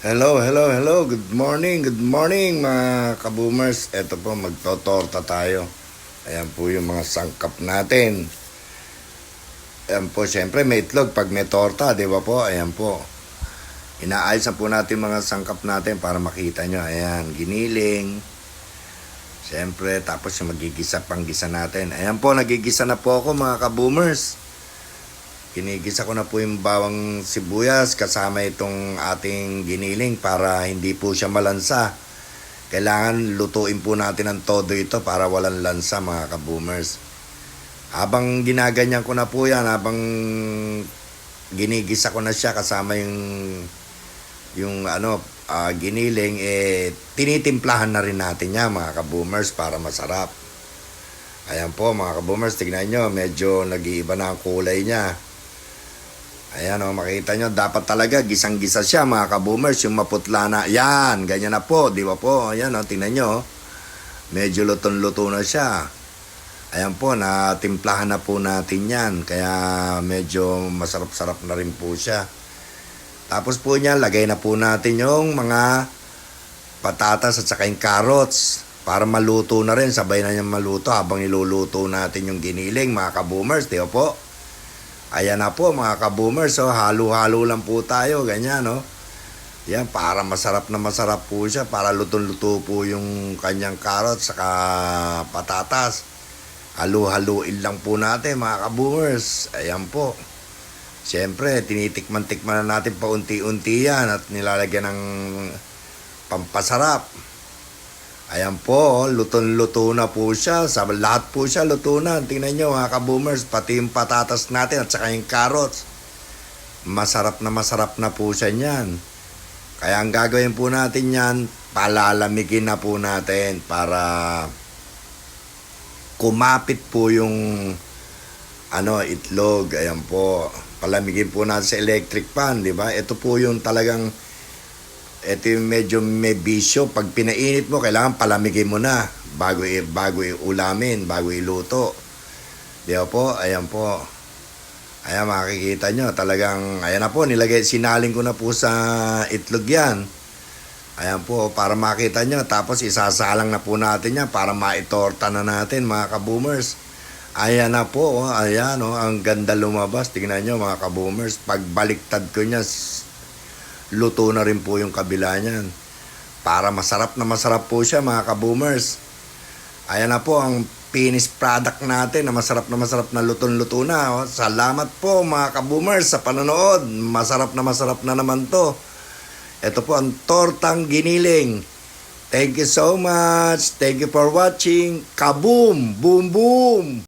Hello, hello, hello. Good morning mga kaboomers. Ito po, magtotorta tayo. Ayan po yung mga sangkap natin. Ayan po, syempre may itlog pag may torta, di ba po? Ayan po. Inaayos na po natin mga sangkap natin para makita nyo. Ayan, giniling. Syempre, tapos yung magigisa panggisa natin. Ayan po, nagigisa na po ako mga kaboomers. Kinigisa ko na po yung bawang sibuyas kasama itong ating giniling para hindi po siya malansa. Kailangan lutuin po natin ang todo ito para walang lansa mga kaboomers. Habang ginaganyan ko na po yan, habang ginigisa ko na siya kasama yung giniling, tinitimplahan na rin natin yan mga kaboomers para masarap. Ayan po mga kaboomers, tignan nyo, medyo nag-iiba na ang kulay niya. Ayan o, makita nyo, dapat talaga gisang-gisa siya mga kaboomers, yung maputla na. Yan, ganyan na po, di ba po? Ayan o, tingnan nyo, medyo luto-luto na siya. Ayan po, natimplahan na po natin yan, kaya medyo masarap-sarap na rin po siya. Tapos po niyan, lagay na po natin yung mga patatas at saka yung carrots para maluto na rin, sabay na niyang maluto habang niluluto natin yung giniling mga kaboomers, di ba po? Ayan na po mga kaboomers, so halo-halo lang po tayo, ganyan no. Yan, para masarap na masarap po siya, para lutong-luto po yung kanyang carrots saka patatas. Halo-haluin lang po natin mga kaboomers. Ayan po. Siyempre, tinitikman-tikman na natin paunti-unti yan at nilalagyan ng pampasarap. Ayan po, luto-luto na po siya. Sa lahat po siya luto na. Tingnan nyo mga kaboomers, pati yung patatas natin at saka yung carrots. Masarap na po siya niyan. Kaya ang gagawin po natin yan, palalamigin na po natin para kumapit po yung itlog. Ayan po, palamigin po natin sa electric pan, di ba? Ito po yung talagang ito yung medyo may bisyo. Pag pinainit mo, kailangan palamigin mo na bago ulamin, bago iluto. Di ba po? Ayan po. Ayan, makikita nyo. Talagang, ayan na po, sinaling ko na po sa itlog yan. Ayan po, para makita nyo. Tapos isasalang na po natin yan para maitorta na natin, mga kaboomers. Ayan na po, ayan, ang ganda lumabas. Tingnan nyo, mga kaboomers. Pagbaliktad ko niya, luto na rin po yung kabila niyan. Para masarap po siya mga kaboomers. Ayan na po ang finished product natin na masarap na lutong-luto na. Salamat po mga kaboomers sa panonood. Masarap na naman to. Ito po ang tortang giniling. Thank you so much. Thank you for watching. Kaboom! Boom boom!